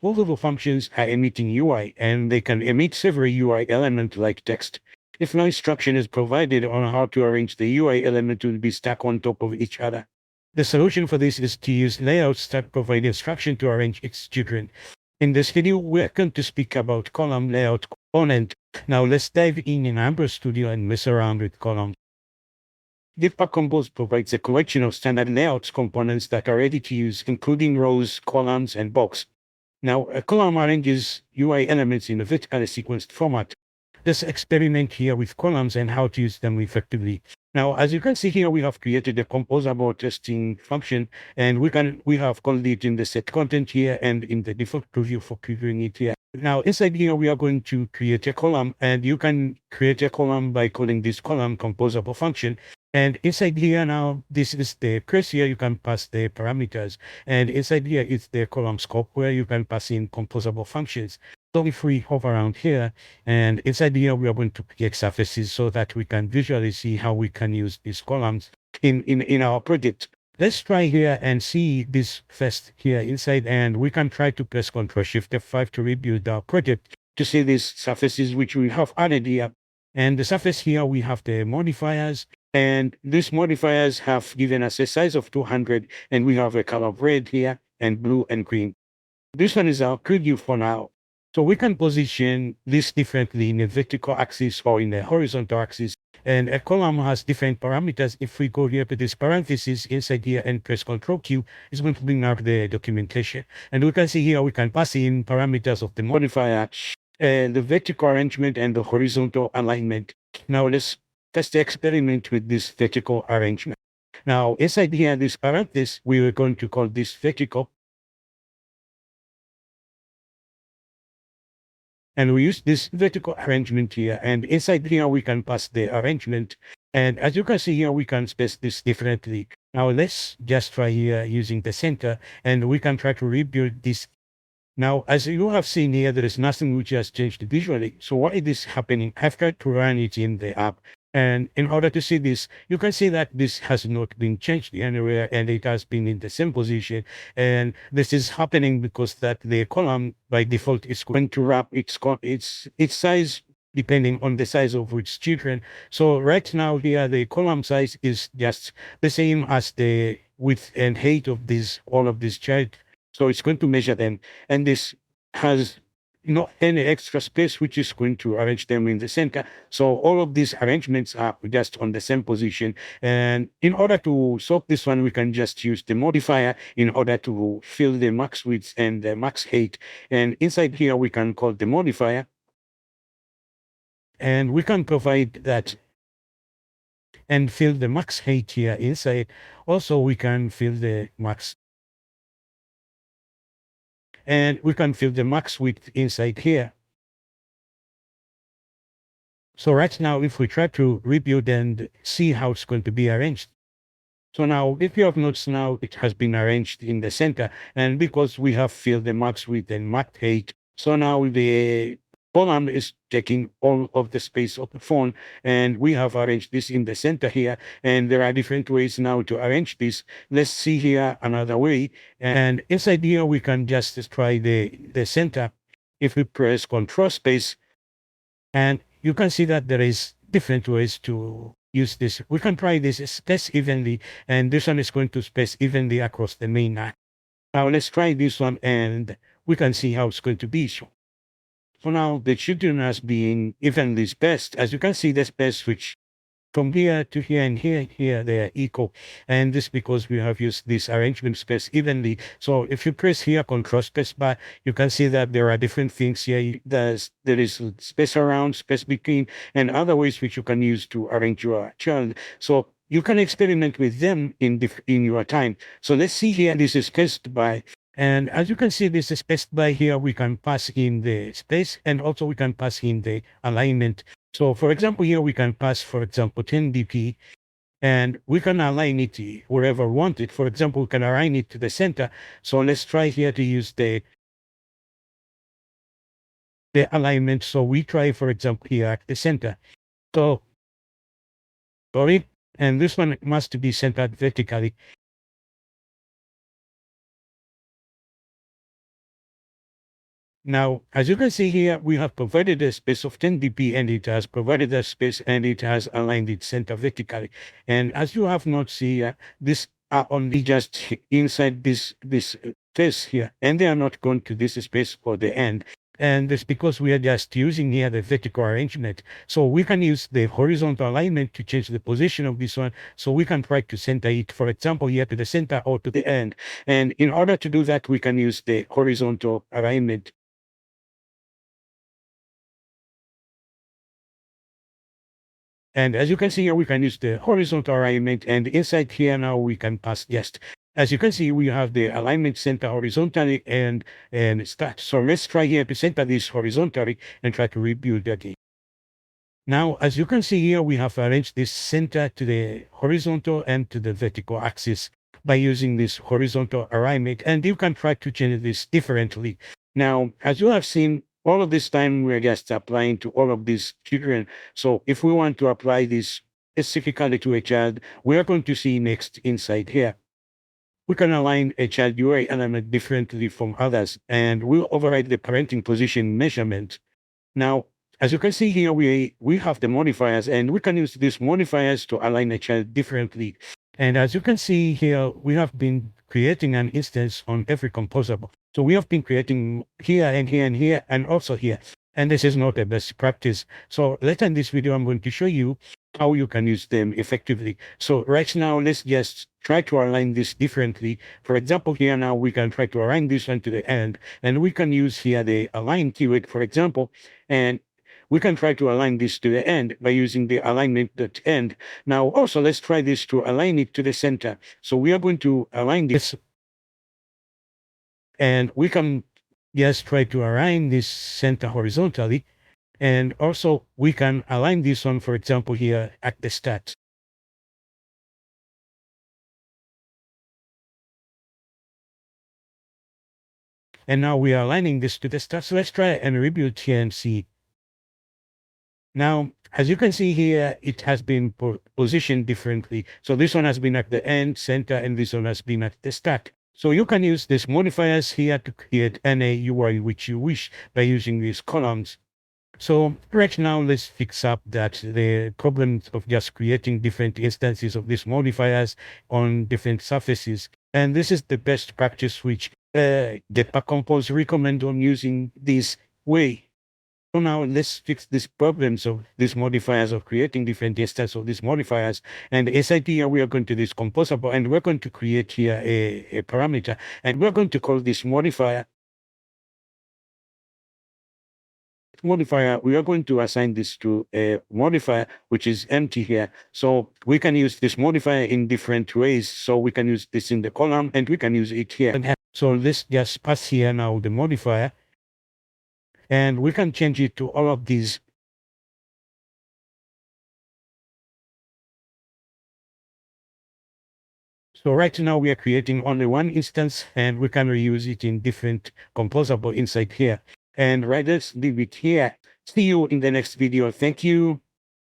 both of the functions are emitting UI, and they can emit several UI elements like text. If no instruction is provided on how to arrange the UI element to be stacked on top of each other. The solution for this is to use layouts that provide instruction to arrange its children. In this video, we're going to speak about column layout component. Now let's dive in Amber Studio and mess around with columns. Jetpack Compose provides a collection of standard layouts components that are ready to use, including rows, columns, and box. Now, a column arranges UI elements in a vertically sequenced format. Let's experiment here with columns and how to use them effectively. Now, as you can see here, we have created a composable testing function, and we have called it in the set content here and in the default preview for previewing it here. Now, inside here, we are going to create a column, and you can create a column by calling this column composable function. And inside here now, this is the place here you can pass the parameters. And inside here is the column scope where you can pass in composable functions. So if we hover around here, and inside here we are going to create surfaces so that we can visually see how we can use these columns in our project. Let's try here and see this first here inside, and we can try to press Ctrl+Shift+F5 to rebuild our project to see these surfaces which we have added here. And the surface here, we have the modifiers, and these modifiers have given us a size of 200, and we have a color of red here, and blue and green. This one is our preview for now. So we can position this differently in a vertical axis or in a horizontal axis. And a column has different parameters. If we go here to this parenthesis inside here and press Ctrl+Q, it's going to bring up the documentation. And we can see here we can pass in parameters of the modifier, the vertical arrangement, and the horizontal alignment. Now let's test the experiment with this vertical arrangement. Now inside here, this parenthesis, we are going to call this vertical. And we use this vertical arrangement here, and inside here we can pass the arrangement. And as you can see here, we can space this differently. Now let's just try here using the center, and we can try to rebuild this. Now, as you have seen here, there is nothing which has changed visually. So why is this happening? I've tried to run it in the app. And in order to see this, you can see that this has not been changed anywhere, and it has been in the same position. And this is happening because that the column by default is going to wrap its size depending on the size of its children. So right now here, the column size is just the same as the width and height of all of these child. So it's going to measure them, and this has not any extra space which is going to arrange them in the center. So all of these arrangements are just on the same position. And in order to solve this one, we can just use the modifier in order to fill the max width and the max height. And inside here, we can call the modifier, and we can provide that and fill the max height here inside. Also, we can fill the max, and we can fill the max width inside here. So right now, if we try to rebuild and see how it's going to be arranged. So now, if you have noticed now, it has been arranged in the center, and because we have filled the max width and max height, so now the column is taking all of the space of the phone, and we have arranged this in the center here, and there are different ways now to arrange this. Let's see here another way, and inside here we can just try the center. If we press Ctrl space, and you can see that there is different ways to use this. We can try this space evenly, and this one is going to space evenly across the main line. Now let's try this one, and we can see how it's going to be. So now the children as being evenly spaced. As you can see, the space which from here to here and here, they are equal. And this because we have used this arrangement space evenly. So if you press here, Ctrl space bar, you can see that there are different things here. There is space around, space between, and other ways which you can use to arrange your child. So you can experiment with them in your time. So let's see here, this is spaced by. And as you can see, this is spaced by here, we can pass in the space, and also we can pass in the alignment. So for example, here we can pass, for example, 10 dp, and we can align it wherever we want it. For example, we can align it to the center. So let's try here to use the alignment. So we try, for example, here at the center. So, sorry, and this one must be centered vertically. Now, as you can see here, we have provided a space of 10 dp and it has provided a space and it has aligned its center vertically. And as you have not seen here, this are only just inside this space here, and they are not going to this space for the end. And it's because we are just using here the vertical arrangement. So we can use the horizontal alignment to change the position of this one. So we can try to center it, for example, here to the center or to the end. And in order to do that, we can use the horizontal alignment. And as you can see here, we can use the horizontal alignment, and inside here now we can pass just. As you can see, we have the alignment center horizontally and start. So let's try here to center this horizontally and try to rebuild that. Now, as you can see here, we have arranged this center to the horizontal and to the vertical axis by using this horizontal alignment, and you can try to change this differently. Now, as you have seen, all of this time we're just applying to all of these children. So if we want to apply this specifically to a child, we are going to see next inside here. We can align a child UI element differently from others, and we'll override the parenting position measurement. Now, as you can see here, we have the modifiers, and we can use these modifiers to align a child differently. And as you can see here, we have been creating an instance on every composable. So we have been creating here and here and here and also here. And this is not a best practice. So later in this video, I'm going to show you how you can use them effectively. So right now, let's just try to align this differently. For example, here now we can try to align this one to the end, and we can use here the align keyword, for example, and we can try to align this to the end by using the alignment.end. Now also let's try this to align it to the center. So we are going to align this, and we can just try to align this center horizontally. And also we can align this one, for example, here at the start. And now we are aligning this to the start. So let's try and rebuild here and see. Now, as you can see here, it has been positioned differently. So this one has been at the end, center, and this one has been at the start. So you can use these modifiers here to create any UI which you wish by using these columns. So right now, let's fix up the problems of just creating different instances of these modifiers on different surfaces. And this is the best practice which Jetpack Compose recommend on using this way. So now let's fix these problems of these modifiers, of creating different instances of these modifiers. And inside here, we are going to this composable, and we're going to create here a parameter, and we're going to call this modifier. We are going to assign this to a modifier which is empty here. So we can use this modifier in different ways. So we can use this in the column, and we can use it here. So let's just pass here now the modifier, and we can change it to all of these. So right now we are creating only one instance, and we can reuse it in different composable inside here. And right, let's leave it here. See you in the next video. Thank you.